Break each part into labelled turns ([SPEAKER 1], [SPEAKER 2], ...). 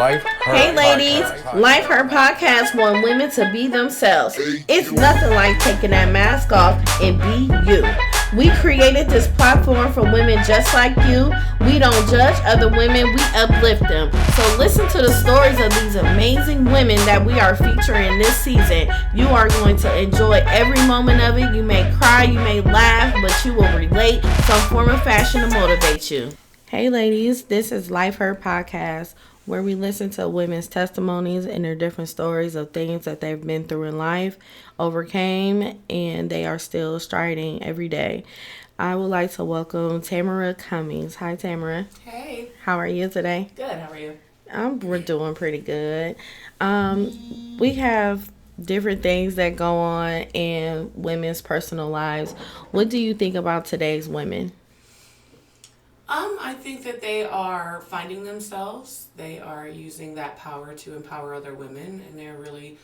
[SPEAKER 1] Hey ladies, Life Her Podcast want women to be themselves. It's nothing like taking that mask off and be you. We created this platform for women just like you. We don't judge other women, we uplift them. So listen to the stories of these amazing women that we are featuring this season. You are going to enjoy every moment of it. You may cry, you may laugh, but you will relate some form of fashion to motivate you. Hey ladies, this is Life Her Podcast, where we listen to women's testimonies and their different stories of things that they've been through in life, overcame, and they are still striding every day. I would like to welcome Tamara Cummings. Hi, Tamara.
[SPEAKER 2] Hey.
[SPEAKER 1] How are you today?
[SPEAKER 2] Good. How are you?
[SPEAKER 1] We're doing pretty good. We have different things that go on in women's personal lives. What do you think about today's women?
[SPEAKER 2] I think that they are finding themselves. They are using that power to empower other women, and they're really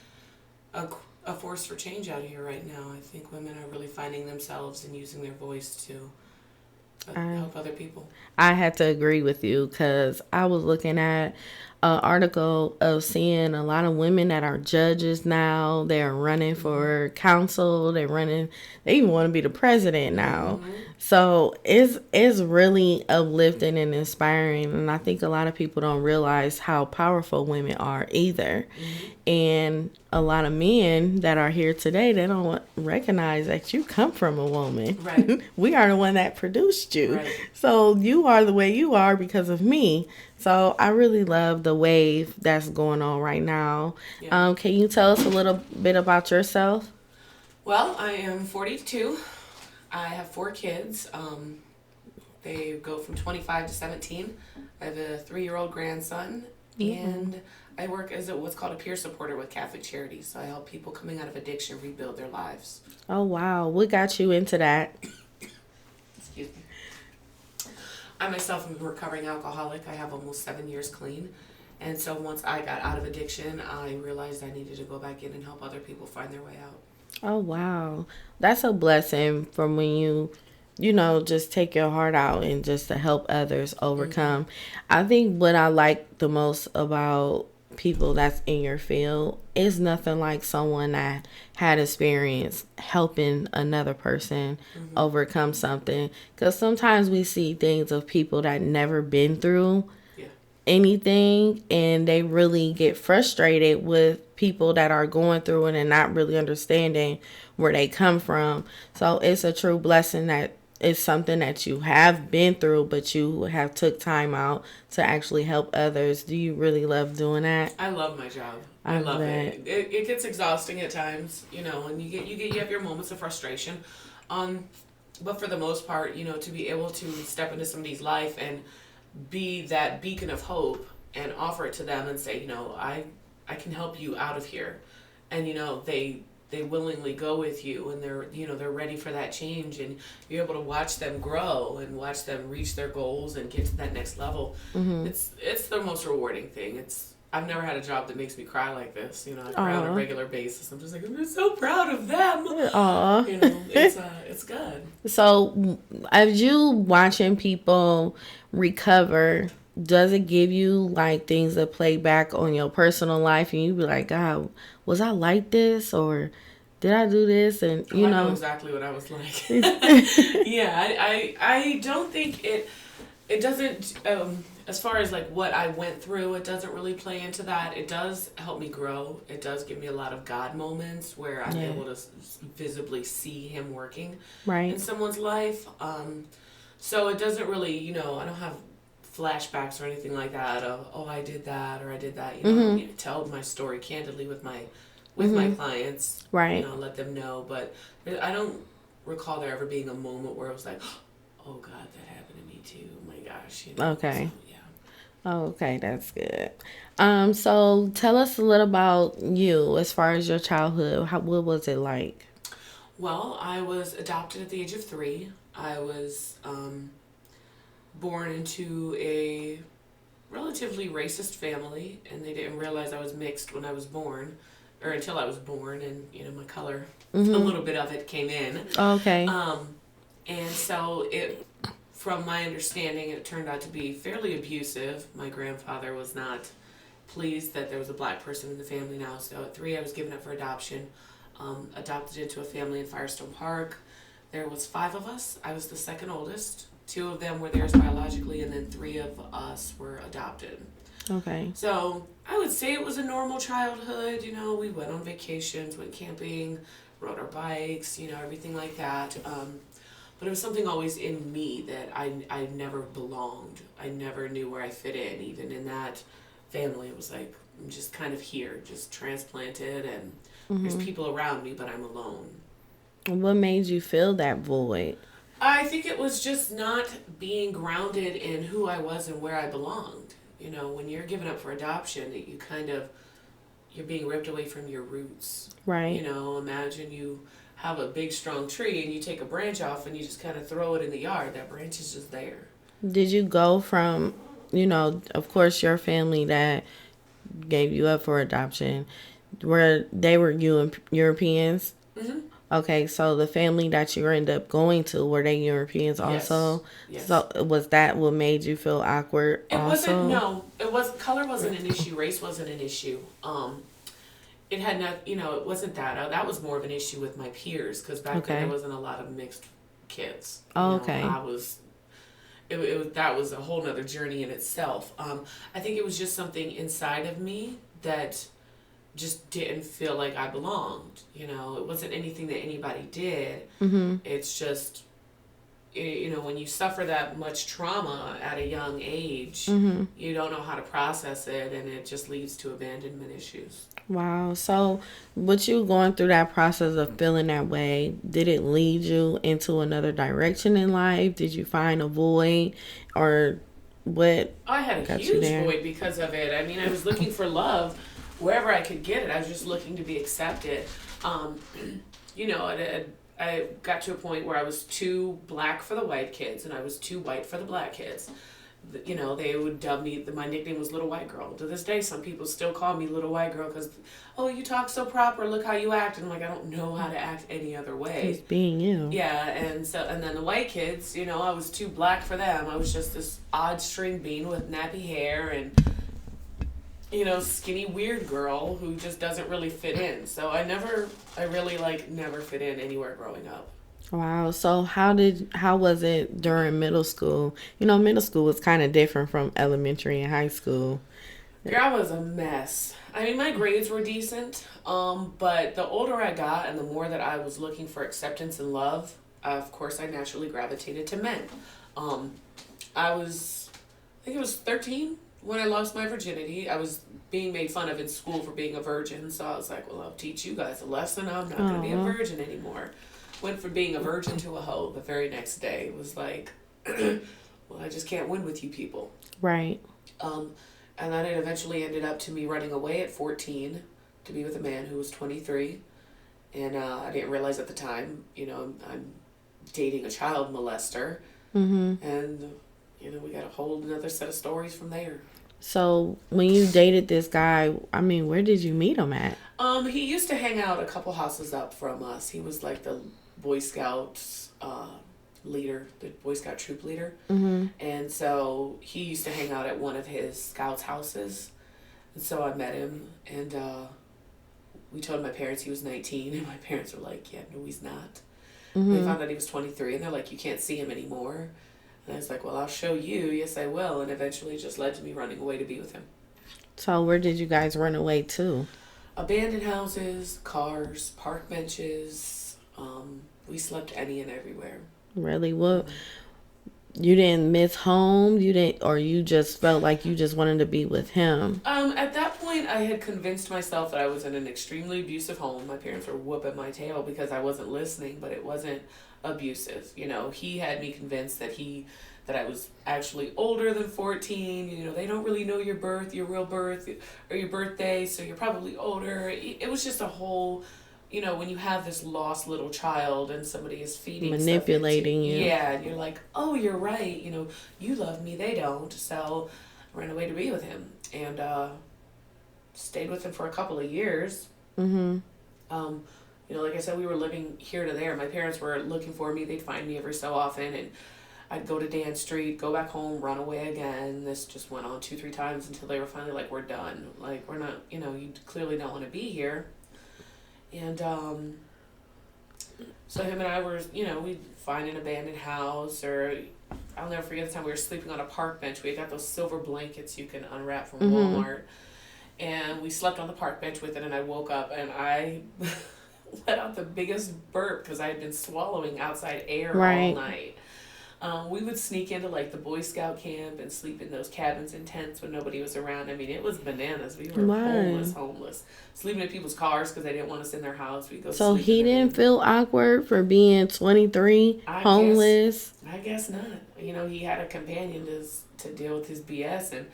[SPEAKER 2] a force for change out here right now. I think women are really finding themselves and using their voice to help other people.
[SPEAKER 1] I had to agree with you because I was looking at an article of seeing a lot of women that are judges now. They're running for council. They even want to be the president now. Mm-hmm. So it's really uplifting and inspiring. And I think a lot of people don't realize how powerful women are either. Mm-hmm. And a lot of men that are here today, they don't recognize that you come from a woman.
[SPEAKER 2] Right.
[SPEAKER 1] We are the one that produced you.
[SPEAKER 2] Right.
[SPEAKER 1] So you are the way you are because of me. So I really love the wave that's going on right now. Yeah. Can you tell us a little bit about yourself?
[SPEAKER 2] Well, I am 42. I have 4 kids. They go from 25 to 17. I have a 3-year-old grandson. Mm-hmm. And I work as what's called a peer supporter with Catholic Charities. So I help people coming out of addiction rebuild their lives.
[SPEAKER 1] Oh, wow. What got you into that?
[SPEAKER 2] Excuse me. I myself am a recovering alcoholic. I have almost 7 years clean. And so once I got out of addiction, I realized I needed to go back in and help other people find their way out.
[SPEAKER 1] Oh, wow. That's a blessing from when you just take your heart out and just to help others overcome. Mm-hmm. I think what I like the most about people that's in your field is nothing like someone that had experience helping another person mm-hmm. overcome something. Because sometimes we see things of people that never been through anything, and they really get frustrated with people that are going through it and not really understanding where they come from. So it's a true blessing that it's something that you have been through, but you have took time out to actually help others. Do you really love doing that?
[SPEAKER 2] I love my job. I love it. It gets exhausting at times, and you have your moments of frustration. But for the most part, to be able to step into somebody's life and be that beacon of hope and offer it to them and say, I can help you out of here. And, they willingly go with you, and they're ready for that change, and you're able to watch them grow and watch them reach their goals and get to that next level. Mm-hmm. It's the most rewarding thing. I've never had a job that makes me cry like this. I cry on a regular basis. I'm just like, I'm so proud of them.
[SPEAKER 1] Aww.
[SPEAKER 2] It's good.
[SPEAKER 1] So as you watching people recover, does it give you like things that play back on your personal life and you be like, God, was I like this, or did I do this? And
[SPEAKER 2] I know exactly what I was like. Yeah, I don't think it doesn't, as far as like what I went through, it doesn't really play into that. It does help me grow. It does give me a lot of God moments where I'm able to visibly see him working in someone's life. So it doesn't really, I don't have flashbacks or anything like that of, I did that or I did that. Mm-hmm. I tell my story candidly with my clients. Right. Let them know. But I don't recall there ever being a moment where it was like, oh God, that happened to me too. Oh my gosh.
[SPEAKER 1] Okay. So, yeah. Oh, okay, that's good. So tell us a little about you as far as your childhood. What was it like?
[SPEAKER 2] Well, I was adopted at the age of 3. I was born into a relatively racist family, and they didn't realize I was mixed when I was born, or until I was born, and my color, mm-hmm. a little bit of it came in.
[SPEAKER 1] Oh, okay.
[SPEAKER 2] And so from my understanding, it turned out to be fairly abusive. My grandfather was not pleased that there was a black person in the family now. So at 3, I was given up for adoption, adopted into a family in Firestone Park. There was 5 of us. I was the second oldest. 2 of them were theirs biologically, and then 3 of us were adopted.
[SPEAKER 1] Okay.
[SPEAKER 2] So I would say it was a normal childhood. You know, we went on vacations, went camping, rode our bikes, you know, everything like that. But it was something always in me that I never belonged. I never knew where I fit in. Even in that family, it was like, I'm just kind of here, just transplanted, and there's people around me, but I'm alone.
[SPEAKER 1] What made you feel that void?
[SPEAKER 2] I think it was just not being grounded in who I was and where I belonged. You know, when you're given up for adoption, you kind of, you're being ripped away from your roots.
[SPEAKER 1] Right.
[SPEAKER 2] You know, imagine you have a big, strong tree and you take a branch off and you just kind of throw it in the yard. That branch is just there.
[SPEAKER 1] Did you go from, you know, of course, your family that gave you up for adoption, were Europeans? Mm-hmm. Okay, so the family that you ended up going to, were they Europeans also?
[SPEAKER 2] Yes.
[SPEAKER 1] So was that what made you feel awkward also?
[SPEAKER 2] Color wasn't an issue, race wasn't an issue. It had not, you know, it wasn't that. That was more of an issue with my peers, because back then there wasn't a lot of mixed kids.
[SPEAKER 1] Oh, okay.
[SPEAKER 2] That was a whole nother journey in itself. I think it was just something inside of me that just didn't feel like I belonged. You know, it wasn't anything that anybody did. Mm-hmm. It's just, you know, when you suffer that much trauma at a young age, you don't know how to process it, and it just leads to abandonment issues.
[SPEAKER 1] Wow. So with you going through that process of feeling that way, did it lead you into another direction in life? Did you find a void, or what?
[SPEAKER 2] I had a huge void because of it. I mean, I was looking for love wherever I could get it. I was just looking to be accepted. You know, I got to a point where I was too black for the white kids and I was too white for the black kids. You know, they would dub me, my nickname was Little White Girl. To this day, some people still call me Little White Girl because, oh, you talk so proper, look how you act. And I'm like, I don't know how to act any other way.
[SPEAKER 1] Just being you.
[SPEAKER 2] Yeah, and then the white kids, you know, I was too black for them. I was just this odd string bean with nappy hair and, you know, skinny weird girl who just doesn't really fit in. So I really never fit in anywhere growing up.
[SPEAKER 1] Wow. So how was it during middle school? You know, middle school was kind of different from elementary and high school.
[SPEAKER 2] Yeah, I was a mess. I mean, my grades were decent, but the older I got and the more that I was looking for acceptance and love, of course, I naturally gravitated to men. I think it was 13 when I lost my virginity. I was being made fun of in school for being a virgin, so I was like, well, I'll teach you guys a lesson. I'm not going to be a virgin anymore. Went from being a virgin to a hoe the very next day. It was like, well, I just can't win with you people.
[SPEAKER 1] Right.
[SPEAKER 2] And then it eventually ended up to me running away at 14 to be with a man who was 23. And I didn't realize at the time, you know, I'm dating a child molester. Mm-hmm. And, you know, we got a whole another set of stories from there.
[SPEAKER 1] So when you dated this guy, I mean, where did you meet him at?
[SPEAKER 2] He used to hang out a couple houses up from us. He was like the Boy Scouts leader, the Boy Scout troop leader. Mm-hmm. And so he used to hang out at one of his scouts' houses. And so I met him, and we told my parents he was 19, and my parents were like, yeah, no, he's not. Mm-hmm. They found out he was 23, and they're like, you can't see him anymore. And I was like, well, I'll show you. Yes, I will. And eventually it just led to me running away to be with him.
[SPEAKER 1] So where did you guys run away to?
[SPEAKER 2] Abandoned houses, cars, park benches. We slept any and everywhere.
[SPEAKER 1] Really? What? You didn't miss home? You didn't, or you just felt like you just wanted to be with him?
[SPEAKER 2] At that point, I had convinced myself that I was in an extremely abusive home. My parents were whooping my tail because I wasn't listening, but it wasn't abusive. You know, he had me convinced that I was actually older than 14. You know, they don't really know your real birth, or your birthday, so you're probably older. It was just a whole, you know, when you have this lost little child and somebody is feeding
[SPEAKER 1] manipulating you.
[SPEAKER 2] Yeah, and you're like, oh, you're right. You know, you love me, they don't. So I ran away to be with him and stayed with him for a couple of years. Mm-hmm. You know, like I said, we were living here to there. My parents were looking for me. They'd find me every so often. And I'd go to Dan Street, go back home, run away again. This just went on 2-3 times until they were finally like, we're done. Like, we're not, you clearly don't want to be here. And so him and I were, we'd find an abandoned house, or I'll never forget the time we were sleeping on a park bench. We had got those silver blankets you can unwrap from Walmart. And we slept on the park bench with it, and I woke up and I let out the biggest burp because I had been swallowing outside air all night. We would sneak into like the Boy Scout camp and sleep in those cabins and tents when nobody was around. I mean, it was bananas. We were homeless. Sleeping in people's cars because they didn't want us in their house. We go.
[SPEAKER 1] So he didn't feel awkward for being 23, homeless.
[SPEAKER 2] I guess not. He had a companion to deal with his BS, and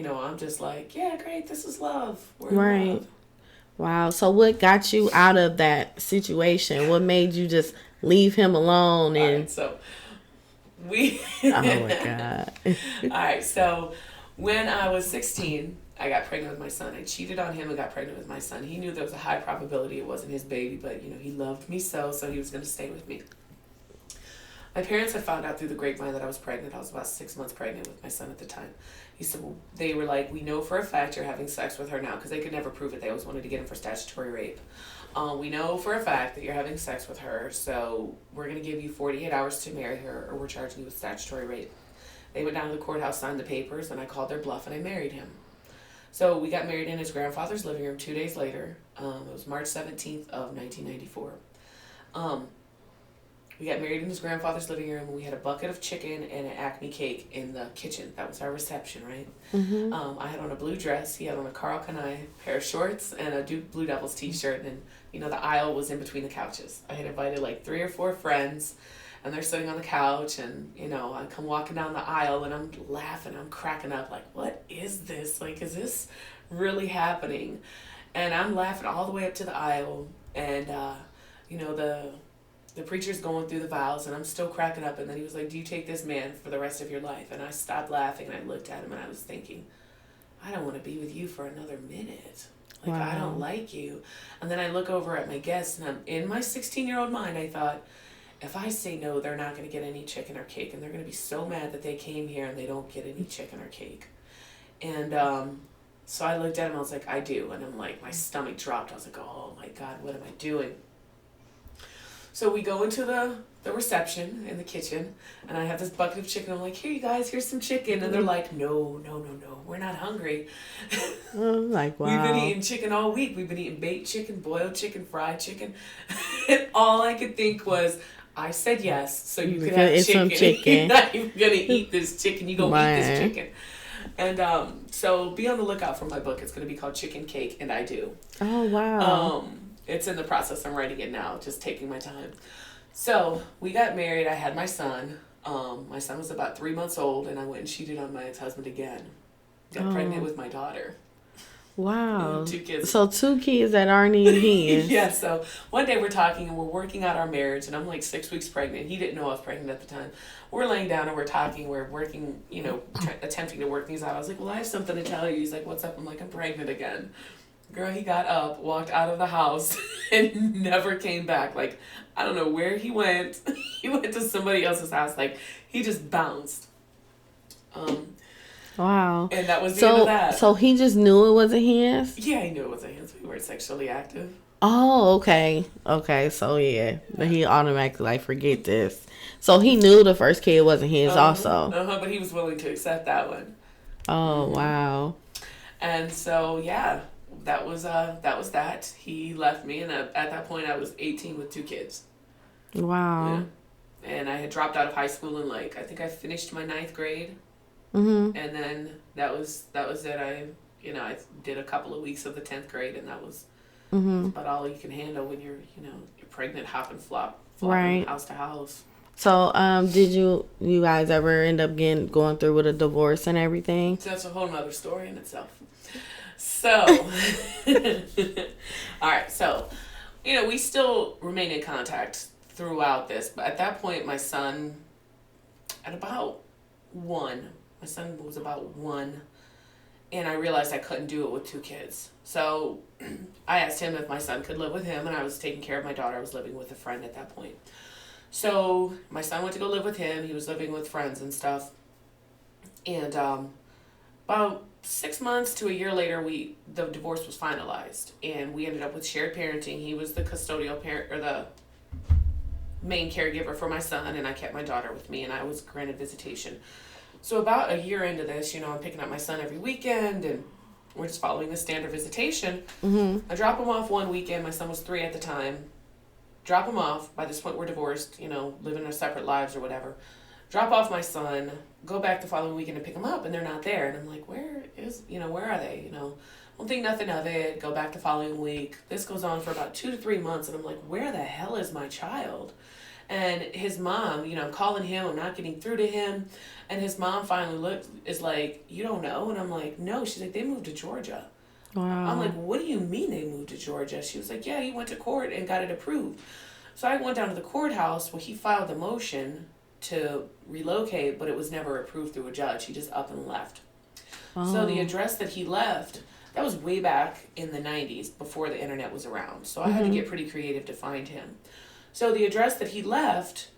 [SPEAKER 2] I'm just like, yeah, great. This is love. We're in love.
[SPEAKER 1] Wow. So what got you out of that situation? What made you just leave him alone? And
[SPEAKER 2] right, so we.
[SPEAKER 1] Oh my God.
[SPEAKER 2] All right. So when I was 16, I got pregnant with my son. I cheated on him and got pregnant with my son. He knew there was a high probability it wasn't his baby, but he loved me so he was going to stay with me. My parents had found out through the grapevine that I was pregnant. I was about 6 months pregnant with my son at the time. They were like, we know for a fact you're having sex with her now, because they could never prove it. They always wanted to get him for statutory rape. We know for a fact that you're having sex with her, so we're going to give you 48 hours to marry her, or we're charging you with statutory rape. They went down to the courthouse, signed the papers, and I called their bluff, and I married him. So we got married in his grandfather's living room 2 days later. It was March 17th of 1994. We got married in his grandfather's living room, and we had a bucket of chicken and an Acme cake in the kitchen. That was our reception, right? I had on a blue dress. He had on a Carl Kanai pair of shorts and a Blue Devils t-shirt, and the aisle was in between the couches. I had invited like 3 or 4 friends, and they're sitting on the couch, and I come walking down the aisle, and I'm laughing, I'm cracking up, like, what is this? Like, is this really happening? And I'm laughing all the way up to the aisle, and the preacher's going through the vows, and I'm still cracking up. And then he was like, do you take this man for the rest of your life? And I stopped laughing, and I looked at him, and I was thinking, I don't want to be with you for another minute. Like, wow. I don't like you. And then I look over at my guests, and in my 16-year-old mind, I thought, if I say no, they're not going to get any chicken or cake, and they're going to be so mad that they came here and they don't get any chicken or cake. And so I looked at him, I was like, I do. And I'm like, my stomach dropped. I was like, oh, my God, what am I doing? So we go into the reception in the kitchen, and I have this bucket of chicken. I'm like, here, you guys, here's some chicken. And they're like, no, we're not hungry.
[SPEAKER 1] I'm like, wow.
[SPEAKER 2] We've been eating chicken all week. We've been eating baked chicken, boiled chicken, fried chicken. And all I could think was, I said yes, so you could have chicken. Some chicken. You're not even going to eat this chicken. You're going to eat this chicken. And so be on the lookout for my book. It's going to be called Chicken Cake, and I Do.
[SPEAKER 1] Oh, wow.
[SPEAKER 2] It's in the process. I'm writing it now, just taking my time. So we got married. I had my son. My son was about 3 months old, and I went and cheated on my ex-husband again. Got pregnant with my daughter.
[SPEAKER 1] Wow.
[SPEAKER 2] 2 kids.
[SPEAKER 1] So 2 kids that aren't even his.
[SPEAKER 2] Yeah, so one day we're talking, and we're working out our marriage, and I'm like 6 weeks pregnant. He didn't know I was pregnant at the time. We're laying down, and we're talking. We're working, attempting to work things out. I was like, well, I have something to tell you. He's like, what's up? I'm like, I'm pregnant again. Girl, he got up, walked out of the house, and never came back. Like, I don't know where he went. He went to somebody else's house. Like, he just bounced.
[SPEAKER 1] Wow.
[SPEAKER 2] And that was the end of that.
[SPEAKER 1] So he just knew it wasn't his?
[SPEAKER 2] Yeah, he knew it wasn't his. We weren't sexually active.
[SPEAKER 1] Oh, okay. Okay, so yeah. But he automatically, like, forget this. So he knew the first kid wasn't his also.
[SPEAKER 2] But he was willing to accept that one.
[SPEAKER 1] Oh, wow.
[SPEAKER 2] And so, yeah. That was that. He left me, and at that point, I was 18 with 2 kids.
[SPEAKER 1] Wow.
[SPEAKER 2] Yeah. And I had dropped out of high school in I think I finished my 9th grade.
[SPEAKER 1] Mm-hmm.
[SPEAKER 2] And then that was it. I did a couple of weeks of the 10th grade, and that was about all you can handle when you're pregnant, hop and flop
[SPEAKER 1] right,
[SPEAKER 2] house to house.
[SPEAKER 1] So, did you guys ever end up going through with a divorce and everything?
[SPEAKER 2] So that's a whole nother story in itself. So, all right. So, we still remain in contact throughout this. But at that point, my son, at about 1, my son was about 1, and I realized I couldn't do it with 2 kids. So I asked him if my son could live with him, and I was taking care of my daughter. I was living with a friend at that point. So my son went to go live with him. He was living with friends and stuff. And about 6 months to a year later, the divorce was finalized, and we ended up with shared parenting. He was the custodial parent, or the main caregiver for my son, and I kept my daughter with me, and I was granted visitation. So about a year into this, I'm picking up my son every weekend, and we're just following the standard visitation.
[SPEAKER 1] Mm-hmm.
[SPEAKER 2] I drop him off one weekend. My son was 3 at the time. Drop him off. By this point, we're divorced, living our separate lives or whatever. Drop off my son, go back the following weekend and pick him up, and they're not there. And I'm like, where are they? Don't think nothing of it. Go back the following week. This goes on for about 2 to 3 months, and I'm like, where the hell is my child? And his mom, I'm calling him, I'm not getting through to him. And his mom finally is like, you don't know? And I'm like, no. She's like, they moved to Georgia.
[SPEAKER 1] Wow.
[SPEAKER 2] I'm like, what do you mean they moved to Georgia? She was like, yeah, he went to court and got it approved. So I went down to the courthouse where he filed the motion to relocate, but it was never approved through a judge. He just up and left.
[SPEAKER 1] Oh.
[SPEAKER 2] So the address that he left, that was way back in the 90s, before the internet was around. So I had to get pretty creative to find him. So the address that he left,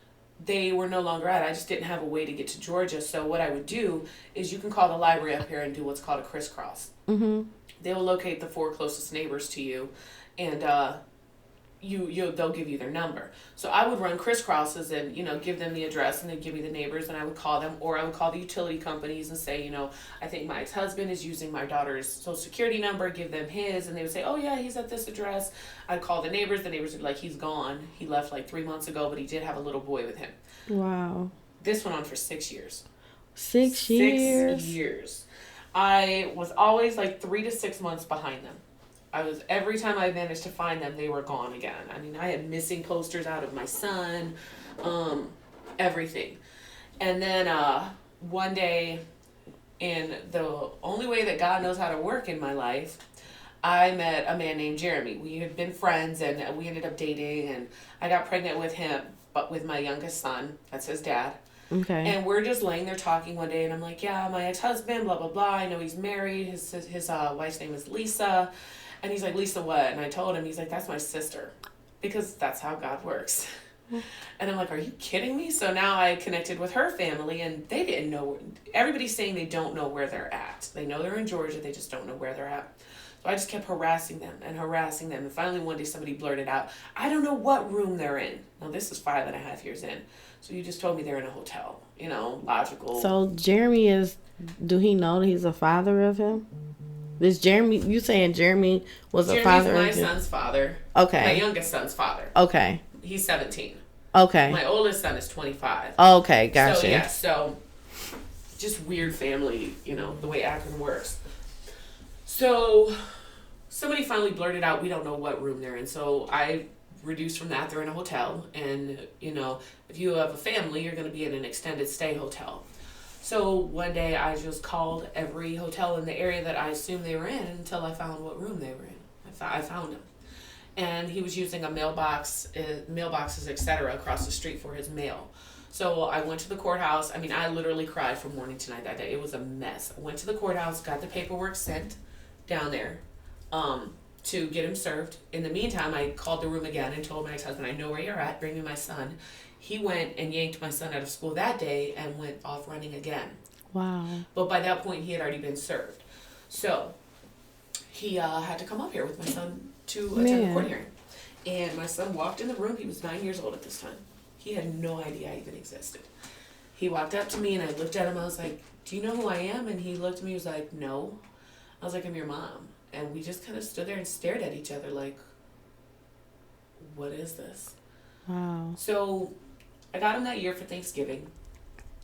[SPEAKER 2] they were no longer at. I just didn't have a way to get to Georgia. So what I would do is you can call the library up here and do what's called a crisscross.
[SPEAKER 1] Mm-hmm.
[SPEAKER 2] They will locate the 4 closest neighbors to you, and they'll give you their number. So I would run crisscrosses and give them the address, and they'd give me the neighbors, and I would call them, or I would call the utility companies and say, I think my ex-husband is using my daughter's social security number, give them his, and they would say, oh yeah, he's at this address. I'd call the neighbors would be like, he's gone. He left like 3 months ago, but he did have a little boy with him.
[SPEAKER 1] Wow.
[SPEAKER 2] This went on for 6 years.
[SPEAKER 1] 6 years?
[SPEAKER 2] 6 years. I was always like 3 to 6 months behind them. Every time I managed to find them, they were gone again. I mean, I had missing posters out of my son, everything. And then one day, in the only way that God knows how to work in my life, I met a man named Jeremy. We had been friends, and we ended up dating, and I got pregnant with him, but with my youngest son. That's his dad.
[SPEAKER 1] Okay.
[SPEAKER 2] And we're just laying there talking one day, and I'm like, yeah, my ex-husband, blah, blah, blah. I know he's married. His wife's name is Lisa. And he's like, Lisa what? And I told him, he's like, that's my sister. Because that's how God works. And I'm like, are you kidding me? So now I connected with her family, and they didn't know. Everybody's saying they don't know where they're at. They know they're in Georgia. They just don't know where they're at. So I just kept harassing them. And finally one day somebody blurted out, I don't know what room they're in. Now this is 5.5 years in. So you just told me they're in a hotel. Logical.
[SPEAKER 1] So Jeremy do he know that he's a father of him? This Jeremy, you saying Jeremy was a father of him?
[SPEAKER 2] Jeremy's my son's father.
[SPEAKER 1] Okay.
[SPEAKER 2] My youngest son's father.
[SPEAKER 1] Okay.
[SPEAKER 2] He's 17.
[SPEAKER 1] Okay.
[SPEAKER 2] My oldest son is 25.
[SPEAKER 1] Okay, gotcha.
[SPEAKER 2] So just weird family, the way Akron works. So somebody finally blurted out, we don't know what room they're in. So I reduced from that, they're in a hotel. And, if you have a family, you're going to be in an extended stay hotel. So one day I just called every hotel in the area that I assumed they were in until I found what room they were in. I found him. And he was using a mailboxes, etc., across the street for his mail. So I went to the courthouse. I mean, I literally cried from morning to night that day. It was a mess. I went to the courthouse, got the paperwork sent down there to get him served. In the meantime, I called the room again and told my ex-husband, I know where you're at. Bring me my son. He went and yanked my son out of school that day and went off running again.
[SPEAKER 1] Wow.
[SPEAKER 2] But by that point, he had already been served. So he had to come up here with my son to attend the court hearing. And my son walked in the room. He was 9 years old at this time. He had no idea I even existed. He walked up to me, and I looked at him. I was like, do you know who I am? And he looked at me. He was like, no. I was like, I'm your mom. And we just kind of stood there and stared at each other like, what is this?
[SPEAKER 1] Wow.
[SPEAKER 2] So I got him that year for Thanksgiving.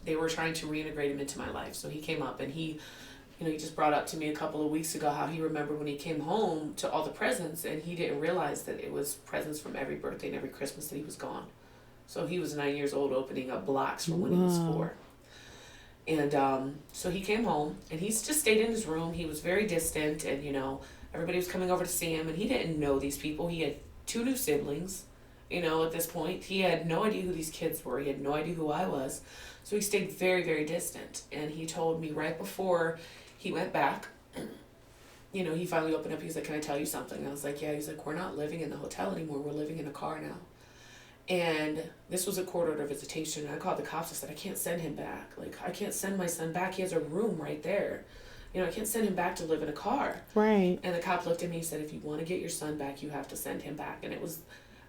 [SPEAKER 2] They were trying to reintegrate him into my life. So he came up, and he just brought up to me a couple of weeks ago how he remembered when he came home to all the presents, and he didn't realize that it was presents from every birthday and every Christmas that he was gone. So he was 9 years old opening up blocks from when he was 4. And so he came home, and he just stayed in his room. He was very distant, and, everybody was coming over to see him, and he didn't know these people. He had 2 new siblings. At this point, he had no idea who these kids were. He had no idea who I was. So he stayed very, very distant. And he told me right before he went back, he finally opened up. He's like, can I tell you something? And I was like, yeah. He's like, we're not living in the hotel anymore. We're living in a car now. And this was a court order visitation. I called the cops. I said, I can't send him back. Like, I can't send my son back. He has a room right there. You know, I can't send him back to live in a car.
[SPEAKER 1] Right.
[SPEAKER 2] And the cop looked at me and said, if you want to get your son back, you have to send him back. And it was,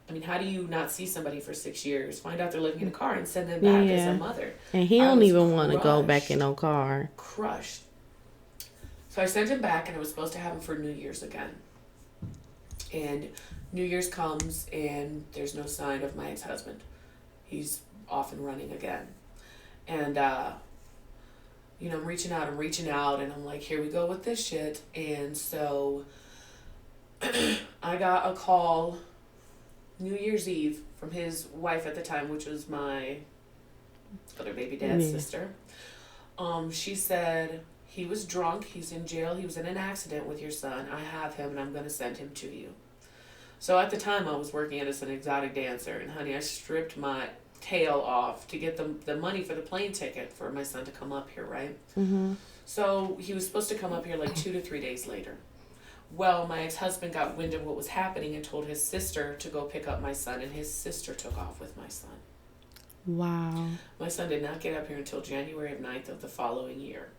[SPEAKER 2] I mean, how do you not see somebody for 6 years, find out they're living in a car, and send them back as a mother?
[SPEAKER 1] And he don't even want to go back in no car.
[SPEAKER 2] Crushed. So I sent him back, and I was supposed to have him for New Year's again. And New Year's comes, and there's no sign of my ex-husband. He's off and running again. And, you know, I'm reaching out, and I'm like, here we go with this shit. And so I got a call New Year's Eve from his wife at the time, which was my other baby dad's sister. She said, he was drunk, he's in jail, he was in an accident with your son. I have him, and I'm going to send him to you. So at the time, I was working as an exotic dancer, and honey, I stripped my tail off to get the money for the plane ticket for my son to come up here, right?
[SPEAKER 1] Mm-hmm.
[SPEAKER 2] So he was supposed to come up here like 2 to 3 days later. Well, my ex-husband got wind of what was happening and told his sister to go pick up my son, and his sister took off with my son.
[SPEAKER 1] Wow.
[SPEAKER 2] My son did not get up here until January 9th of the following year.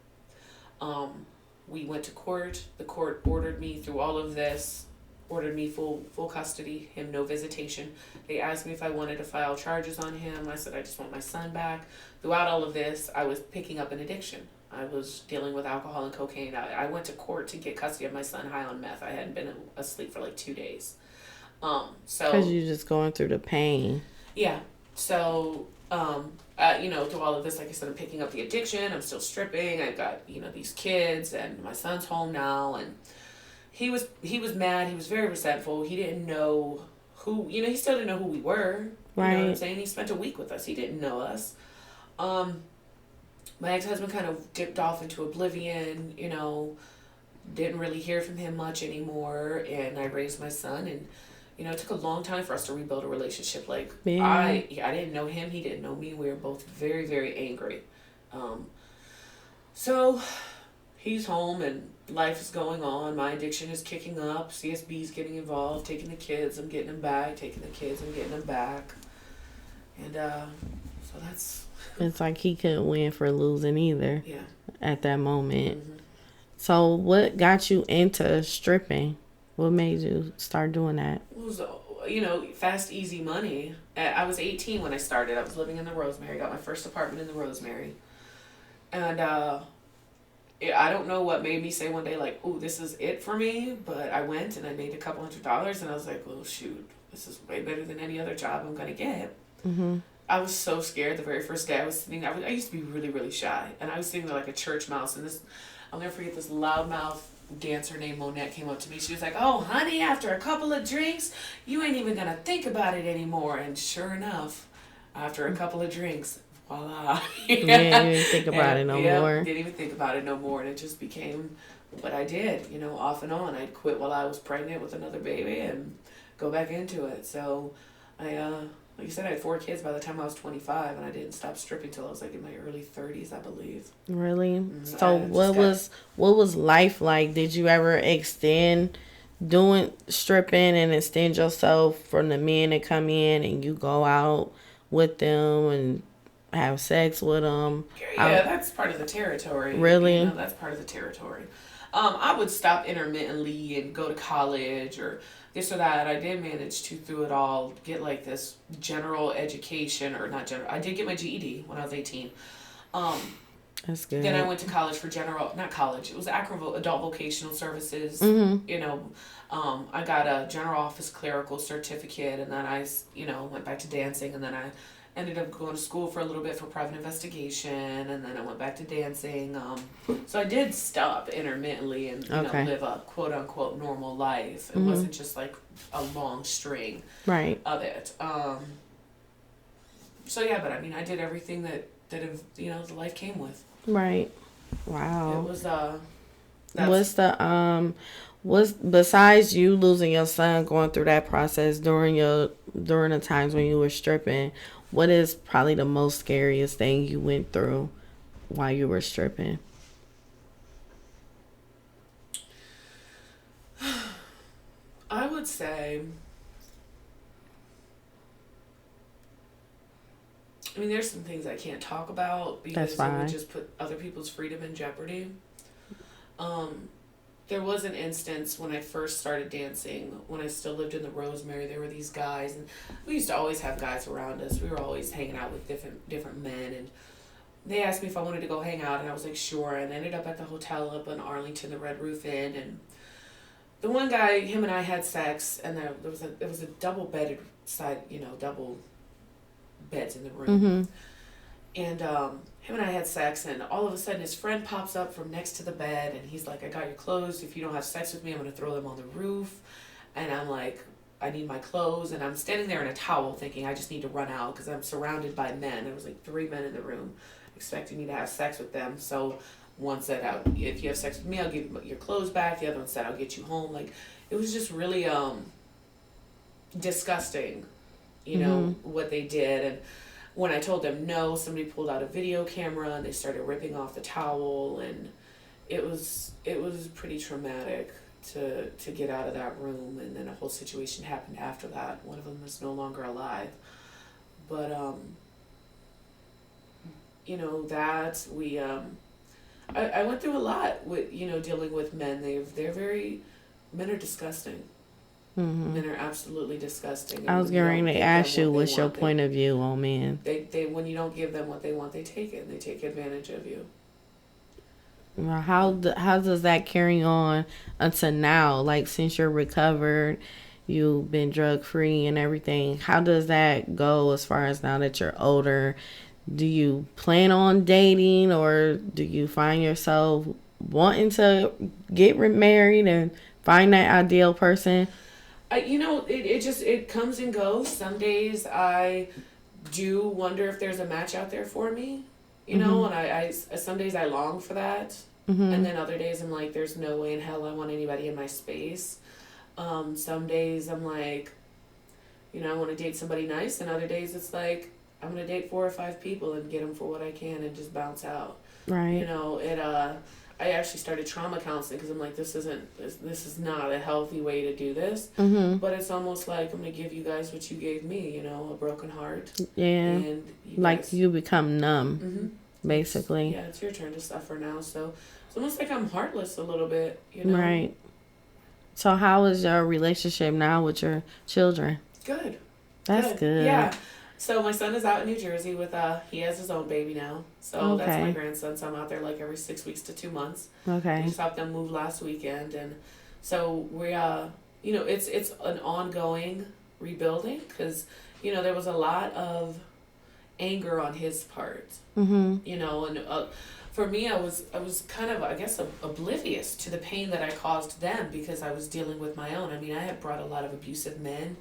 [SPEAKER 2] We went to court. The court ordered me through all of this, ordered me full custody, him no visitation. They asked me if I wanted to file charges on him. I said I just want my son back. Throughout all of this, I was picking up an addiction. I was dealing with alcohol and cocaine. I went to court to get custody of my son high on meth. I hadn't been asleep for like 2 days.
[SPEAKER 1] Because you're just going through the pain.
[SPEAKER 2] Yeah. So, you know, through all of this, like I said, I'm picking up the addiction. I'm still stripping. I've got, you know, these kids, and my son's home now. And he was mad. He was very resentful. He didn't know who, you know, he still didn't know who we were.
[SPEAKER 1] Right.
[SPEAKER 2] You know what I'm saying? He spent a week with us. He didn't know us. My ex-husband kind of dipped off into oblivion, you know, didn't really hear from him much anymore. And I raised my son, and, you know, it took a long time for us to rebuild a relationship. Like, I didn't know him. He didn't know me. We were both very, very angry. So he's home, and life is going on. My addiction is kicking up. CSB's getting involved, taking the kids. I'm getting them back. Taking the kids. I'm getting them back. And so that's...
[SPEAKER 1] It's like he couldn't win for losing either.
[SPEAKER 2] Yeah.
[SPEAKER 1] At that moment.
[SPEAKER 2] Mm-hmm.
[SPEAKER 1] So what got you into stripping? What made you start doing that?
[SPEAKER 2] It was, you know, fast, easy money. I was 18 when I started. I was living in the Rosemary. Got my first apartment in the Rosemary. And I don't know what made me say one day, like, "Ooh, this is it for me." But I went, and I made a couple $100, and I was like, "Well, shoot, this is way better than any other job I'm going to get."
[SPEAKER 1] Mm-hmm.
[SPEAKER 2] I was so scared the very first day. I was sitting there. I used to be really, really shy. And I was sitting there like a church mouse. And I'll never forget, this loudmouth dancer named Monette came up to me. She was like, "Oh, honey, after a couple of drinks, you ain't even going to think about it anymore." And sure enough, after a couple of drinks, voila.
[SPEAKER 1] Yeah, you didn't think about it no more.
[SPEAKER 2] Didn't even think about it no more. And it just became what I did, you know, off and on. I'd quit while I was pregnant with another baby and go back into it. So like you said, I had 4 kids by the time I was 25, and I didn't stop stripping till I was like in my early 30s, I believe.
[SPEAKER 1] Really? So what was life like? Did you ever extend doing stripping and extend yourself from the men that come in and you go out with them and have sex with them?
[SPEAKER 2] Yeah, that's part of the territory.
[SPEAKER 1] Really?
[SPEAKER 2] You know, that's part of the territory. I would stop intermittently and go to college or this or that. I did manage to, through it all, get like this general education, or not general. I did get my GED when I was 18.
[SPEAKER 1] That's good.
[SPEAKER 2] Then I went to college for not college. It was adult vocational services.
[SPEAKER 1] Mm-hmm.
[SPEAKER 2] You know, I got a general office clerical certificate, and then I, you know, went back to dancing, and then I ended up going to school for a little bit for private investigation, and then I went back to dancing. So I did stop intermittently and you know, live a quote unquote normal life. It wasn't just like a long string of it. So yeah, but I mean, I did everything that you know, the life came with. Right.
[SPEAKER 1] Wow.
[SPEAKER 2] It was
[SPEAKER 1] what's besides you losing your son, going through that process during the times when you were stripping, what is probably the most scariest thing you went through while you were stripping?
[SPEAKER 2] I would say I mean, there's some things I can't talk about because it would just put other people's freedom in jeopardy. There was an instance when I first started dancing, when I still lived in the Rosemary. There were these guys, and we used to always have guys around us. We were always hanging out with different men, and they asked me if I wanted to go hang out, and I was like, sure. And I ended up at the hotel up in Arlington, the Red Roof Inn, and the one guy, him and I had sex, and there was a double bedded side, double beds in the room.
[SPEAKER 1] Mm-hmm.
[SPEAKER 2] And him and I had sex, and all of a sudden his friend pops up from next to the bed, and he's like, I got your clothes. If you don't have sex with me, I'm going to throw them on the roof. And I'm like, I need my clothes. And I'm standing there in a towel thinking I just need to run out because I'm surrounded by men. There was like 3 men in the room expecting me to have sex with them. So one said, if you have sex with me, I'll give you your clothes back. The other one said, I'll get you home. Like, it was just really disgusting, what they did. And when I told them no, somebody pulled out a video camera and they started ripping off the towel, and it was pretty traumatic to get out of that room. And then a whole situation happened after that. One of them is no longer alive, but that we I went through a lot with dealing with men. Men are disgusting.
[SPEAKER 1] Mm-hmm.
[SPEAKER 2] Men are absolutely disgusting.
[SPEAKER 1] I was going to ask you, what's your point of view on men?
[SPEAKER 2] They when you don't give them what they want, they take it and they take advantage of you.
[SPEAKER 1] Well, how does that carry on until now? Like, since you're recovered, you've been drug free and everything. How does that go as far as now that you're older? Do you plan on dating, or do you find yourself wanting to get married and find that ideal person?
[SPEAKER 2] It comes and goes. Some days I do wonder if there's a match out there for me, and I some days I long for that. Mm-hmm. And then other days I'm like, there's no way in hell I want anybody in my space. Some days I'm like, I want to date somebody nice, and other days it's like, I'm going to date 4 or 5 people and get them for what I can and just bounce out.
[SPEAKER 1] Right.
[SPEAKER 2] I actually started trauma counseling because I'm like, this is not a healthy way to do this.
[SPEAKER 1] Mm-hmm.
[SPEAKER 2] But it's almost like, I'm going to give you guys what you gave me, a broken heart.
[SPEAKER 1] Yeah.
[SPEAKER 2] And
[SPEAKER 1] you become numb,
[SPEAKER 2] mm-hmm.
[SPEAKER 1] basically.
[SPEAKER 2] Yeah, it's your turn to suffer now. So it's almost like I'm heartless a little bit,
[SPEAKER 1] Right. So how is your relationship now with your children?
[SPEAKER 2] Good.
[SPEAKER 1] That's good.
[SPEAKER 2] Yeah. So my son is out in New Jersey with he has his own baby now. So That's my grandson. So I'm out there like every 6 weeks to 2 months.
[SPEAKER 1] Okay.
[SPEAKER 2] We just helped them move last weekend, and so we it's an ongoing rebuilding because there was a lot of anger on his part.
[SPEAKER 1] Mm-hmm.
[SPEAKER 2] And for me, I was kind of, I guess, oblivious to the pain that I caused them because I was dealing with my own. I mean, I had brought a lot of abusive men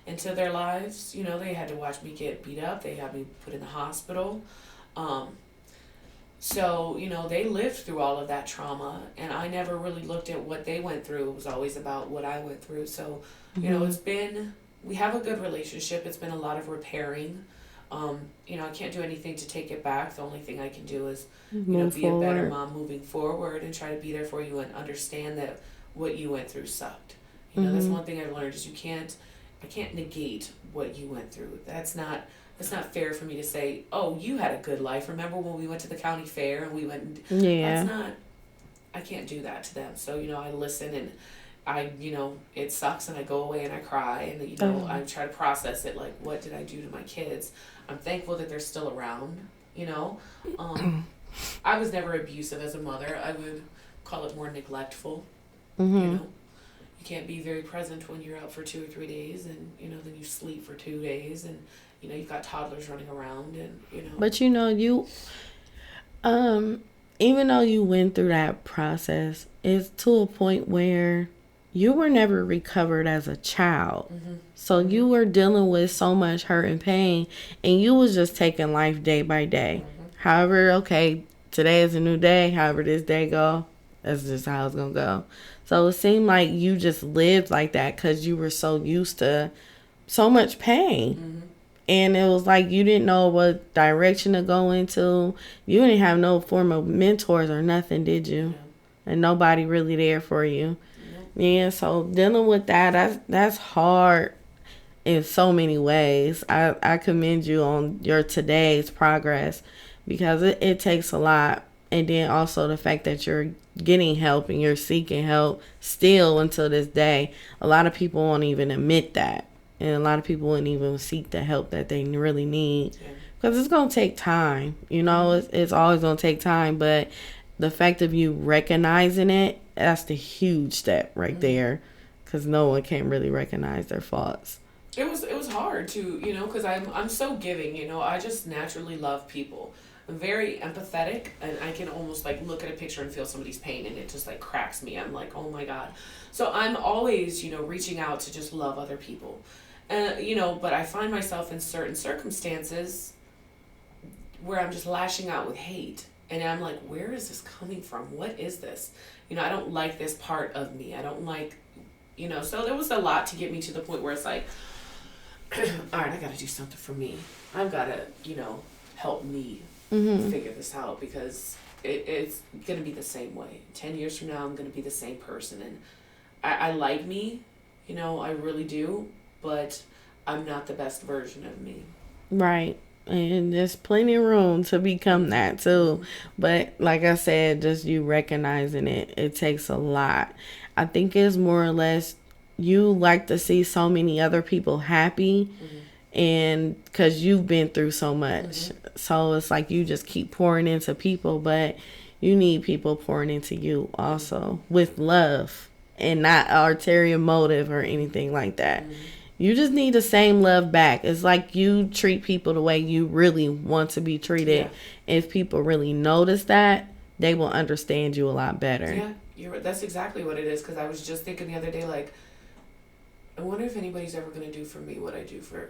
[SPEAKER 2] into their lives. They had to watch me get beat up. They had me put in the hospital. So, they lived through all of that trauma, and I never really looked at what they went through. It was always about what I went through. So,
[SPEAKER 1] Mm-hmm.
[SPEAKER 2] we have a good relationship. It's been a lot of repairing. I can't do anything to take it back. The only thing I can do is, be a better mom moving forward and try to be there for you and understand that what you went through sucked. That's one thing I've learned is I can't negate what you went through. That's not fair for me to say, oh, you had a good life. Remember when we went to the county fair and we went and
[SPEAKER 1] yeah.
[SPEAKER 2] I can't do that to them. So, I listen and I, it sucks and I go away and I cry and, I try to process it. Like, what did I do to my kids? I'm thankful that they're still around, I was never abusive as a mother. I would call it more neglectful,
[SPEAKER 1] Mm-hmm.
[SPEAKER 2] You can't be very present when you're out for 2 or 3 days and, then you sleep for 2 days and, you've got toddlers running around and,
[SPEAKER 1] But, you, even though you went through that process, it's to a point where you were never recovered as a child.
[SPEAKER 2] Mm-hmm.
[SPEAKER 1] So you were dealing with so much hurt and pain, and you was just taking life day by day.
[SPEAKER 2] Mm-hmm.
[SPEAKER 1] However, okay, today is a new day. However this day go, that's just how it's going to go. So it seemed like you just lived like that because you were so used to so much pain.
[SPEAKER 2] Mm-hmm.
[SPEAKER 1] And it was like you didn't know what direction to go into. You didn't have no form of mentors or nothing, did you?
[SPEAKER 2] Yeah.
[SPEAKER 1] And nobody really there for you. Yeah, so dealing with that's hard. in so many ways. I commend you on your today's progress because it takes a lot. And then also the fact that you're getting help and you're seeking help still until this day. A lot of people won't even admit that. And a lot of people wouldn't even seek the help that they really need. Because it's going to take time. You know, it's always going to take time. But the fact of you recognizing it, that's the huge step right there. Because no one can really recognize their faults.
[SPEAKER 2] It was hard to, you know, because I'm so giving, you know. I just naturally love people. I'm very empathetic, and I can almost like look at a picture and feel somebody's pain, and it just like cracks me. I'm like, oh my God. So I'm always, you know, reaching out to just love other people. You know, but I find myself in certain circumstances where I'm just lashing out with hate. And I'm like, where is this coming from? What is this? You know, I don't like this part of me. I don't like, you know, so there was a lot to get me to the point where it's like, all right, I got to do something for me. I've got to, you know, help me figure this out, because it's going to be the same way. 10 years from now, I'm going to be the same person. And I like me, you know, I really do, but I'm not the best version of me.
[SPEAKER 1] Right. And there's plenty of room to become that too. But like I said, just you recognizing it takes a lot. I think it's more or less you like to see so many other people happy, and because you've been through so much. So it's like you just keep pouring into people, but you need people pouring into you also with love and not ulterior motive or anything like that. You just need the same love back. It's like you treat people the way you really want to be treated. If people really notice that, they will understand you a lot better.
[SPEAKER 2] Yeah, that's exactly what it is. Because I was just thinking the other day, like, I wonder if anybody's ever going to do for me what I do for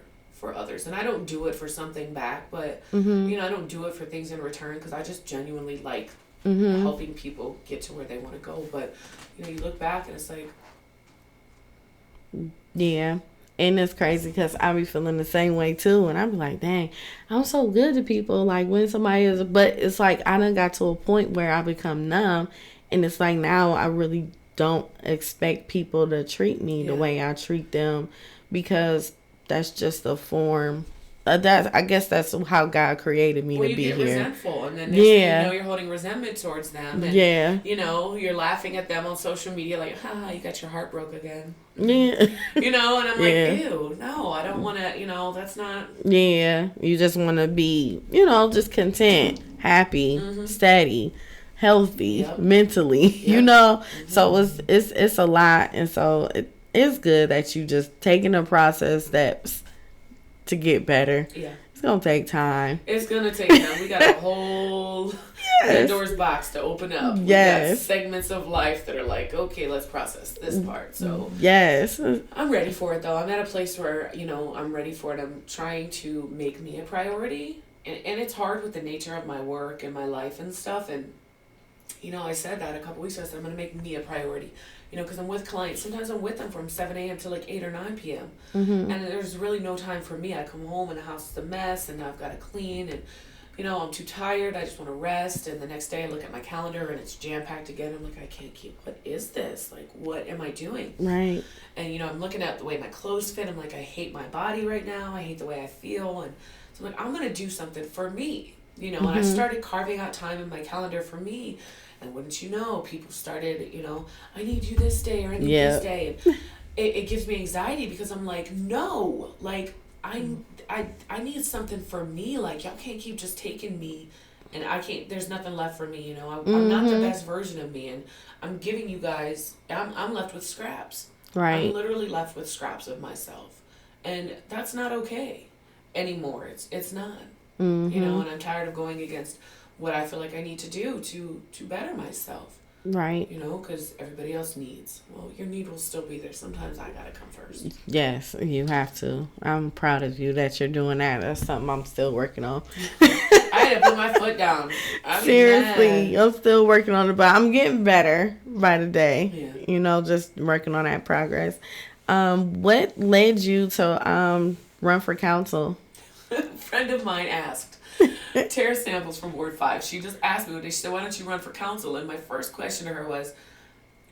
[SPEAKER 2] others. And I don't do it for something back, but, you know, I don't do it for things in return, because I just genuinely like helping people get to where they want to go. But, you know, you look back and it's like...
[SPEAKER 1] Yeah. And it's crazy because I be feeling the same way too. And I be like, dang, I'm so good to people. Like when somebody is, but it's like I done got to a point where I become numb. And it's like now I really don't expect people to treat me the way I treat them, because that's just a form. I guess that's how God created me to be here.
[SPEAKER 2] Well, you get resentful, and then next thing you know, you're holding resentment towards them. And, you know, you're laughing at them on social media like, ha, you got your heart broke again.
[SPEAKER 1] Yeah.
[SPEAKER 2] You know, and I'm like, ew, no, I don't want to, you know, that's not.
[SPEAKER 1] Yeah, you just want to be, you know, just content, happy, steady, healthy, mentally, you know. So it's a lot, and so it's good that you just taking the process steps to get better. Yeah. It's going to take time.
[SPEAKER 2] It's going to take time. We got a whole Pandora's box to open up. We got segments of life that are like, okay, let's process this part. So I'm ready for it, though. I'm at a place where, you know, I'm ready for it. I'm trying to make me a priority. And it's hard with the nature of my work and my life and stuff. And, you know, I said that a couple weeks ago. I said, I'm going to make me a priority. You know, because I'm with clients. Sometimes I'm with them from 7 a.m. to like 8 or 9 p.m. And there's really no time for me. I come home and the house is a mess and I've got to clean. And, you know, I'm too tired. I just want to rest. And the next day I look at my calendar and it's jam-packed again. I'm like, I can't keep, what is this? Like, what am I doing?
[SPEAKER 1] Right.
[SPEAKER 2] And, you know, I'm looking at the way my clothes fit. I'm like, I hate my body right now. I hate the way I feel. And so I'm like, I'm going to do something for me. You know, and I started carving out time in my calendar for me. And wouldn't you know, people started, you know, I need you this day or I need this day. And it gives me anxiety because I'm like, no, like, I need something for me. Like, y'all can't keep just taking me and I can't, there's nothing left for me, you know. I'm not the best version of me. And I'm giving you guys, I'm left with scraps. Right. I'm literally left with scraps of myself. And that's not okay anymore. It's not. You know, and I'm tired of going against what I feel like I need to do to better myself. Right. You know, because everybody else needs. Well, your need will still be there. Sometimes I gotta come first.
[SPEAKER 1] Yes, you have to. I'm proud of you that you're doing that. That's something I'm still working on.
[SPEAKER 2] I had to put my foot down.
[SPEAKER 1] Seriously, I'm still working on it, but I'm getting better by the day. Yeah. You know, just working on that progress. What led you to run for council?
[SPEAKER 2] A friend of mine asked. Tara Samples from Ward 5. She just asked me one day, she said, why don't you run for council? And my first question to her was,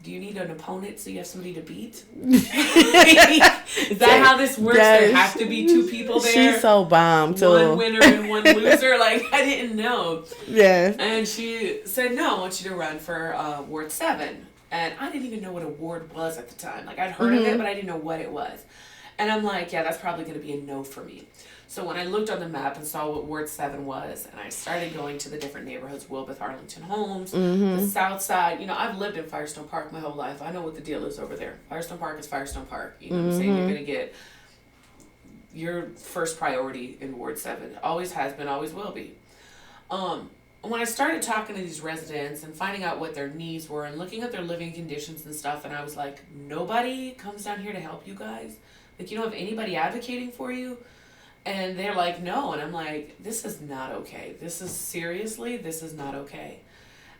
[SPEAKER 2] do you need an opponent so you have somebody to beat? Is that how this works? There have to be two people there?
[SPEAKER 1] She's so bomb, too.
[SPEAKER 2] One winner and one loser? Like, I didn't know.
[SPEAKER 1] Yes.
[SPEAKER 2] And she said, no, I want you to run for Ward 7. And I didn't even know what a ward was at the time. Like, I'd heard of it, but I didn't know what it was. And I'm like, yeah, that's probably going to be a no for me. So when I looked on the map and saw what Ward 7 was, and I started going to the different neighborhoods, Wilbeth, Arlington Homes, the South Side. You know, I've lived in Firestone Park my whole life. I know what the deal is over there. Firestone Park is Firestone Park. You know what I'm saying? You're going to get your first priority in Ward 7. Always has been, always will be. When I started talking to these residents and finding out what their needs were and looking at their living conditions and stuff, and I was like, nobody comes down here to help you guys? Like, you don't have anybody advocating for you? And they're like, no. And I'm like, this is not okay. This is not okay.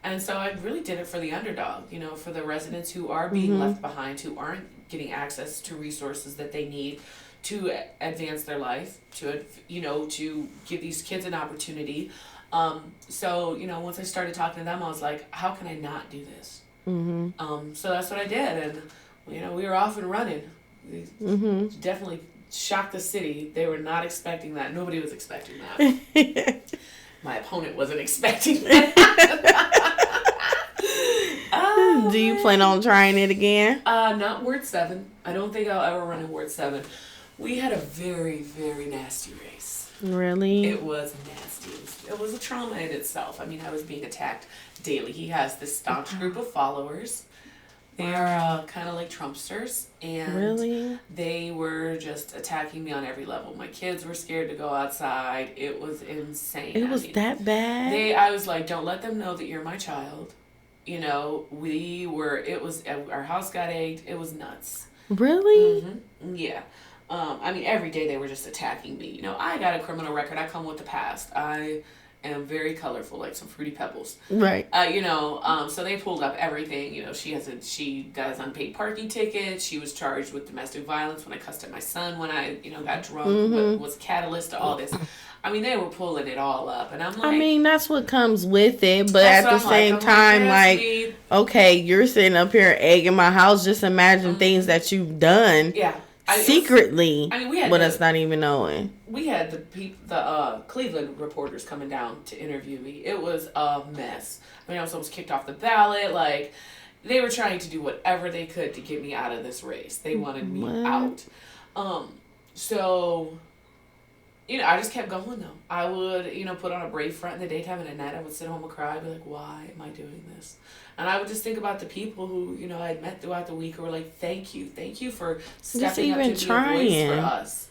[SPEAKER 2] And so I really did it for the underdog, you know, for the residents who are being left behind, who aren't getting access to resources that they need to advance their life, to, you know, to give these kids an opportunity. So, you know, once I started talking to them, I was like, how can I not do this? So that's what I did. And, you know, we were off and running. We definitely shocked the city. They were not expecting that. Nobody was expecting that. My opponent wasn't expecting that.
[SPEAKER 1] Do you plan on trying it again?
[SPEAKER 2] Not Ward 7. I don't think I'll ever run in Ward 7. We had a very, very nasty race.
[SPEAKER 1] Really?
[SPEAKER 2] It was nasty. It was a trauma in itself. I mean, I was being attacked daily. He has this staunch group of followers. They are kind of like Trumpsters, and they were just attacking me on every level. My kids were scared to go outside. It was insane.
[SPEAKER 1] It was that bad?
[SPEAKER 2] I was like, don't let them know that you're my child. You know, our house got egged. It was nuts.
[SPEAKER 1] Really?
[SPEAKER 2] Yeah. I mean, every day they were just attacking me. You know, I got a criminal record. I come with the past. I am very colorful, like some Fruity Pebbles.
[SPEAKER 1] Right.
[SPEAKER 2] You know, so they pulled up everything. You know, she got unpaid parking tickets. She was charged with domestic violence when I cussed at my son when I, you know, got drunk. What was catalyst to all this. I mean, they were pulling it all up. And I'm like...
[SPEAKER 1] I mean, that's what comes with it. But at the same time, like, okay, you're sitting up here egging my house. Just imagine things that you've done.
[SPEAKER 2] Yeah.
[SPEAKER 1] Secretly,
[SPEAKER 2] we had
[SPEAKER 1] us not even knowing.
[SPEAKER 2] We had the Cleveland reporters coming down to interview me. It was a mess. I mean, I was almost kicked off the ballot. Like, they were trying to do whatever they could to get me out of this race. They wanted me out. So, you know, I just kept going, though. I would, you know, put on a brave front in the daytime, and at night I would sit home and cry. I'd be like, why am I doing this? And I would just think about the people who, you know, I'd met throughout the week who were like, thank you for stepping up to be a voice for us.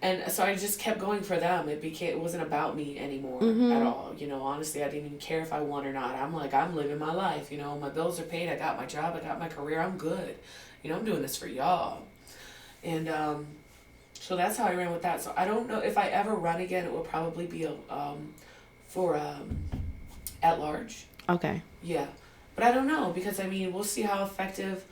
[SPEAKER 2] And so I just kept going for them. It wasn't about me anymore at all. You know, honestly, I didn't even care if I won or not. I'm like, I'm living my life. You know, my bills are paid. I got my job. I got my career. I'm good. You know, I'm doing this for y'all. And so that's how I ran with that. So I don't know if I ever run again. It will probably be for at large.
[SPEAKER 1] Okay.
[SPEAKER 2] Yeah. But I don't know, because I mean, we'll see how effective,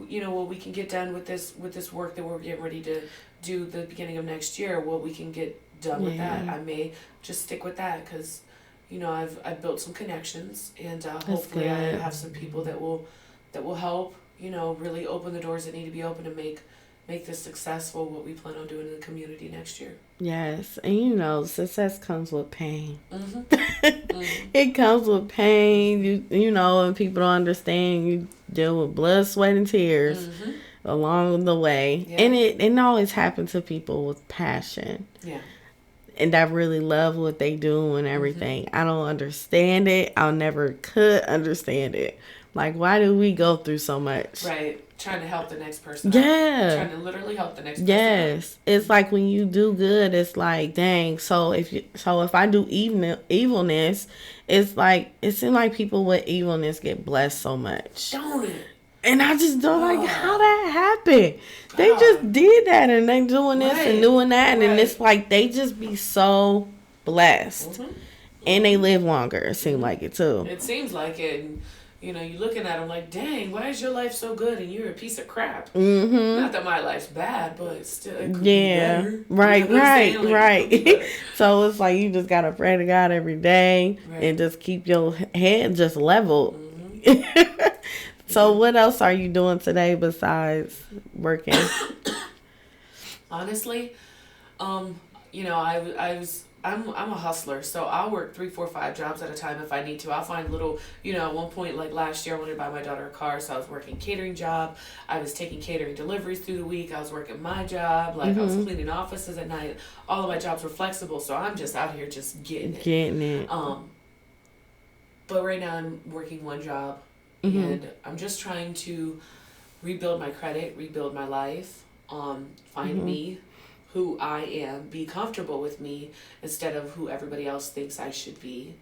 [SPEAKER 2] you know, what we can get done with this work that we're getting ready to do the beginning of next year. What we can get done with that. I may just stick with that because, you know, I've built some connections, and hopefully I have some people that will help, you know, really open the doors that need to be open to make this successful, what we plan on doing in the community next year.
[SPEAKER 1] Yes, and you know, success comes with pain. It comes with pain. You know, and people don't understand. You deal with blood, sweat, and tears along the way, and it always happens to people with passion. Yeah, and that really love what they do and everything. I don't understand it. I'll never could understand it. Like, why do we go through so much?
[SPEAKER 2] Right. Trying to help the next person.
[SPEAKER 1] Yeah.
[SPEAKER 2] Trying to literally help the next person.
[SPEAKER 1] Yes. It's like when you do good, it's like, dang. So if I do evilness, it's like, it seems like people with evilness get blessed so much.
[SPEAKER 2] Don't it?
[SPEAKER 1] And I just don't like how that happened. They just did that, and they doing this and doing that, and it's like they just be so blessed. And they live longer, it seems like it too.
[SPEAKER 2] It seems like it. And, you know, you're looking at them like, dang, why is your life so good and you're a piece of crap? Not that my life's bad, but still, it could be better.
[SPEAKER 1] Right,
[SPEAKER 2] you know
[SPEAKER 1] right. So it's like you just got to pray to God every day and just keep your head just leveled. So what else are you doing today besides working?
[SPEAKER 2] Honestly, you know, I'm a hustler, so I'll work 3, 4, 5 jobs at a time if I need to. I'll find little, you know, at one point, like last year, I wanted to buy my daughter a car, so I was working catering job. I was taking catering deliveries through the week. I was working my job, like I was cleaning offices at night. All of my jobs were flexible, so I'm just out here just getting it. But right now I'm working one job, and I'm just trying to rebuild my credit, rebuild my life, find me, who I am, be comfortable with me instead of who everybody else thinks I should be.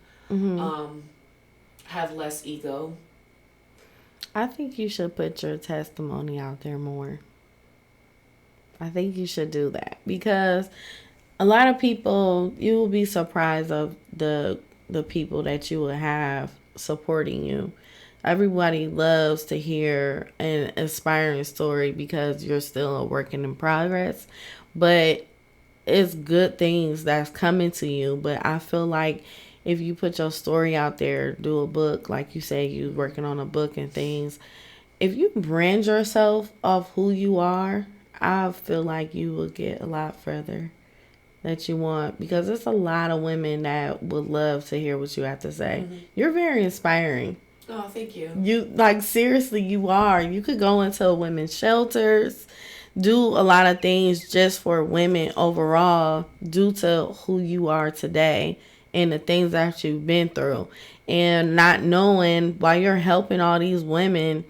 [SPEAKER 2] Have less ego.
[SPEAKER 1] I think you should put your testimony out there more. I think you should do that because a lot of people, you will be surprised of the people that you will have supporting you. Everybody loves to hear an inspiring story because you're still a working in progress. But it's good things that's coming to you. But I feel like if you put your story out there, do a book, like you say, you working on a book and things. If you brand yourself off who you are, I feel like you will get a lot further that you want. Because there's a lot of women that would love to hear what you have to say. You're very inspiring.
[SPEAKER 2] Oh, thank you.
[SPEAKER 1] You, like, seriously, you are. You could go into women's shelters, do a lot of things just for women overall due to who you are today and the things that you've been through. And not knowing while you're helping all these women,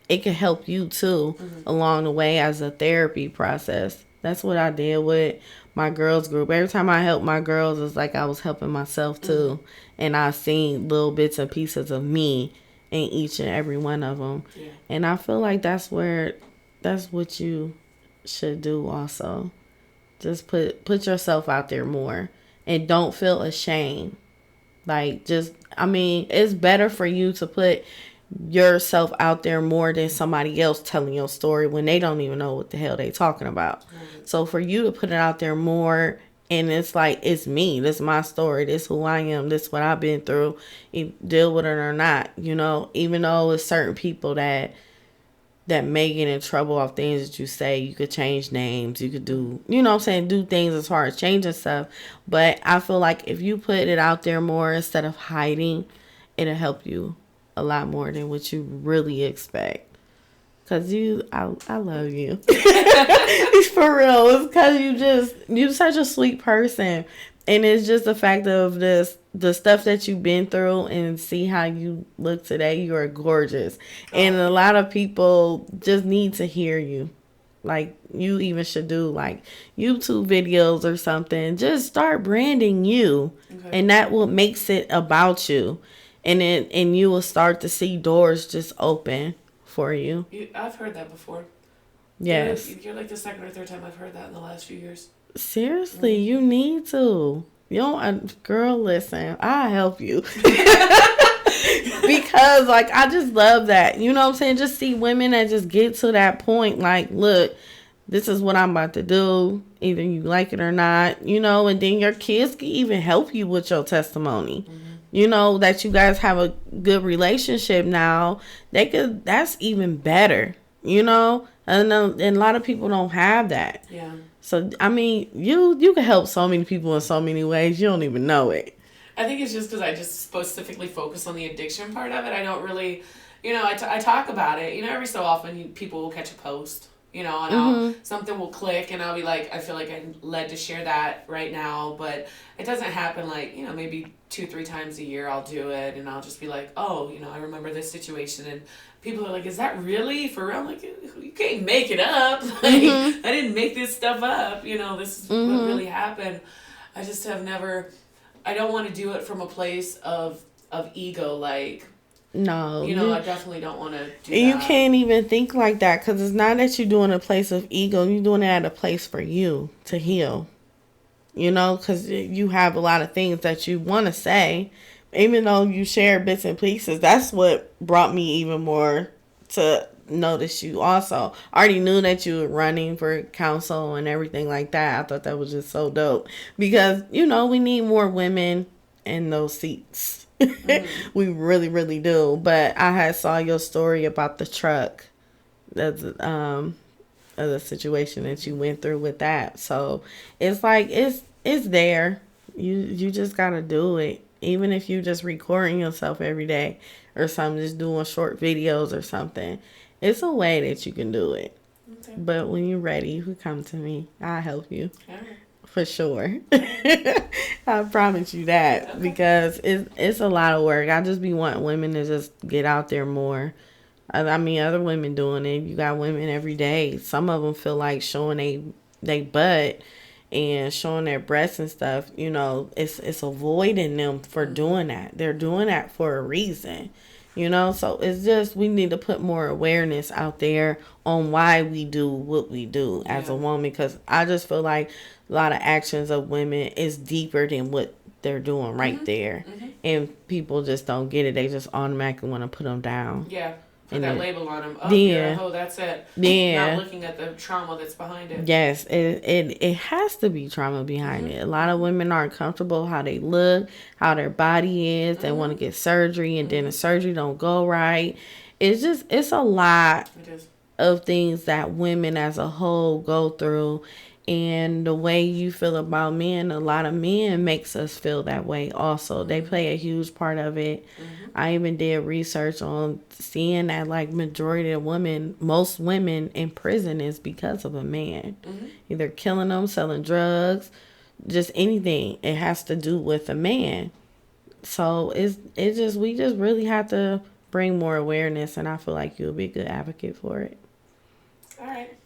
[SPEAKER 1] it can help you too along the way as a therapy process. That's what I did with my girls group. Every time I helped my girls, it's like I was helping myself too. And I seen little bits and pieces of me in each and every one of them. Yeah. And I feel like that's what you should do also. Just put yourself out there more and don't feel ashamed. Like, just, I mean, it's better for you to put yourself out there more than somebody else telling your story when they don't even know what the hell they talking about. So for you to put it out there more, and it's like, it's me, this is my story, this is who I am, this is what I've been through, you deal with it or not, you know, even though it's certain people that may get in trouble off things that you say. You could change names, you could do, you know what I'm saying, do things as far as changing stuff. But I feel like if you put it out there more instead of hiding, it'll help you a lot more than what you really expect. Cause I love you. For real. It's cause you're such a sweet person. And it's just the fact of the stuff that you've been through and see how you look today. You are gorgeous. And a lot of people just need to hear you. Like, you even should do like YouTube videos or something. Just start branding you. Okay. And that what makes it about you. And you will start to see doors just open for you.
[SPEAKER 2] I've heard that before.
[SPEAKER 1] Yes.
[SPEAKER 2] You're like the second or third time I've heard that in the last few years.
[SPEAKER 1] Seriously, you need to. You don't, girl, listen, I'll help you. Because, like, I just love that. You know what I'm saying? Just see women that just get to that point. Like, look, this is what I'm about to do. Either you like it or not. You know, and then your kids can even help you with your testimony. You know, that you guys have a good relationship now. That's even better. You know? And a lot of people don't have that. Yeah. So, I mean, you can help so many people in so many ways. You don't even know it.
[SPEAKER 2] I think it's just because I just specifically focus on the addiction part of it. I don't really, you know, I talk about it. You know, every so often people will catch a post, you know, and something will click and I'll be like, I feel like I'm led to share that right now. But it doesn't happen like, you know, maybe 2-3 times a year I'll do it. And I'll just be like, oh, you know, I remember this situation. And people are like, is that really for real? I'm like, you can't make it up. Like, I didn't make this stuff up. You know, this is what really happened. I just have never, I don't want to do it from a place of ego. Like, no, you know, I definitely don't want to do that.
[SPEAKER 1] You can't even think like that because it's not that you're doing a place of ego. You're doing it at a place for you to heal. You know, because you have a lot of things that you want to say. Even though you share bits and pieces, that's what brought me even more to notice you also. I already knew that you were running for council and everything like that. I thought that was just so dope. Because, you know, we need more women in those seats. We really, really do. But I had saw your story about the truck. That's of the situation that you went through with that. So it's like it's there. You just gotta do it. Even if you just recording yourself every day or something, just doing short videos or something. It's a way that you can do it. Okay. But when you're ready, you can come to me. I'll help you. Okay. For sure. I promise you that. Okay. Because it's a lot of work. I just be wanting women to just get out there more. I mean, other women doing it. You got women every day. Some of them feel like showing they butt and showing their breasts and stuff. You know, it's avoiding them for doing that. They're doing that for a reason. You know, so it's just we need to put more awareness out there on why we do what we do as a woman. Because I just feel like a lot of actions of women is deeper than what they're doing right there. And people just don't get it. They just automatically want to put them down. Yeah. Put that label on them. Oh, yeah. Oh, that's it. Yeah. Not looking at the trauma that's behind it. Yes. It has to be trauma behind it. A lot of women aren't comfortable how they look, how their body is. They want to get surgery and then the surgery don't go right. It's a lot of things that women as a whole go through. And the way you feel about men, a lot of men makes us feel that way also. They play a huge part of it. I even did research on seeing that like majority of women, most women in prison is because of a man. Either killing them, selling drugs, just anything. It has to do with a man. So we just really have to bring more awareness, and I feel like you'll be a good advocate for it. All right.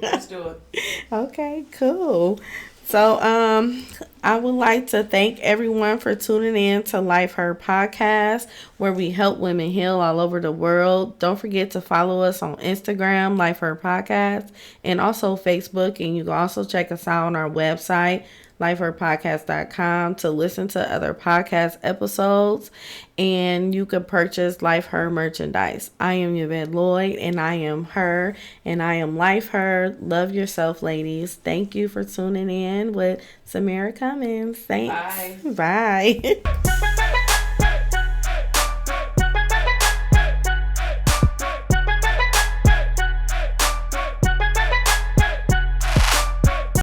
[SPEAKER 1] Let's do it. Okay, cool. So, I would like to thank everyone for tuning in to Life Her Podcast, where we help women heal all over the world. Don't forget to follow us on Instagram, Life Her Podcast, and also Facebook. And you can also check us out on our website, lifeherpodcast.com, to listen to other podcast episodes, and you can purchase Life Her merchandise. I am Yvette Lloyd, and I am her, and I am Life Her. Love yourself, ladies. Thank you for tuning in with Tamara Cummings. Thanks. Bye. Bye.